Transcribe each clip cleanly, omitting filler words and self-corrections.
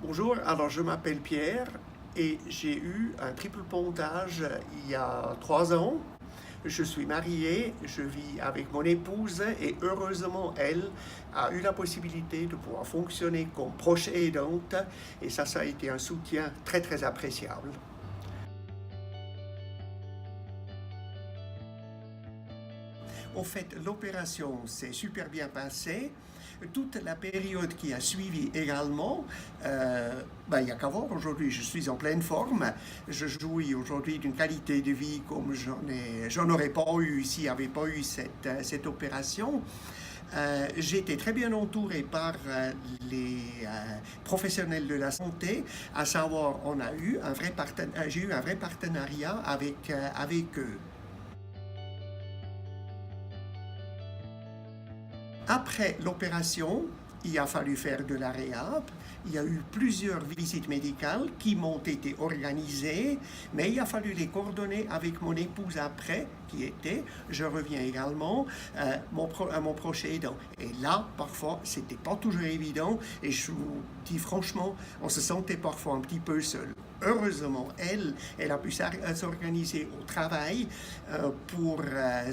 Bonjour, alors je m'appelle Pierre et j'ai eu un triple pontage il y a 3 ans. Je suis marié, je vis avec mon épouse et heureusement elle a eu la possibilité de pouvoir fonctionner comme proche aidante et ça a été un soutien très très appréciable. Au fait, l'opération s'est super bien passée. Toute la période qui a suivi également, il n'y a qu'à voir, aujourd'hui je suis en pleine forme. Je jouis aujourd'hui d'une qualité de vie comme j'en aurais pas eu s'il n'y avait pas eu cette opération. J'ai été très bien entouré par les professionnels de la santé, à savoir j'ai eu un vrai partenariat avec eux. Après l'opération, il a fallu faire de la réhab. Il y a eu plusieurs visites médicales qui m'ont été organisées, mais il a fallu les coordonner avec mon épouse après, qui était, je reviens également, mon proche aidant. Et là, parfois, c'était pas toujours évident, et je vous dis franchement, on se sentait parfois un petit peu seul. Heureusement, elle a pu s'organiser au travail pour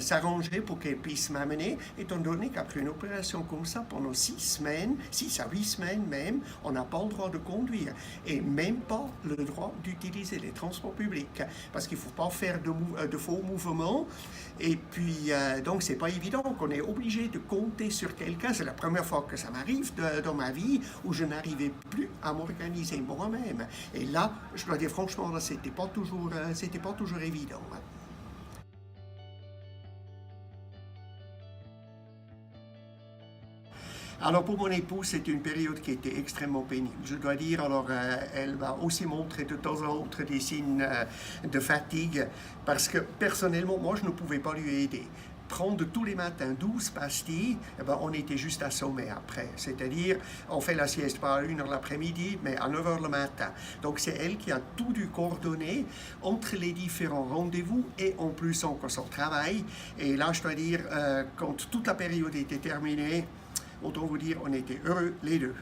s'arranger pour qu'elle puisse m'amener, étant donné qu'après une opération comme ça, pendant 6 semaines, 6 à 8 semaines même, on n'a pas le droit de conduire et même pas le droit d'utiliser les transports publics parce qu'il ne faut pas faire de faux mouvements. Et puis, donc, c'est pas évident qu'on est obligé de compter sur quelqu'un. C'est la première fois que ça m'arrive dans ma vie où je n'arrivais plus à m'organiser moi-même. Et là, je dois dire franchement, là, c'était pas toujours évident. Alors pour mon épouse, c'était une période qui était extrêmement pénible. Je dois dire, alors elle va aussi montrer de temps en temps des signes de fatigue parce que personnellement, moi, je ne pouvais pas lui aider. Prendre tous les matins 12 pastilles, eh ben, on était juste assommés après. C'est-à-dire, on fait la sieste pas à 1 heure l'après-midi, mais à 9 heures le matin. Donc c'est elle qui a tout dû coordonner entre les différents rendez-vous et en plus encore son travail. Et là, je dois dire, quand toute la période était terminée, autant vous dire, on était heureux les deux.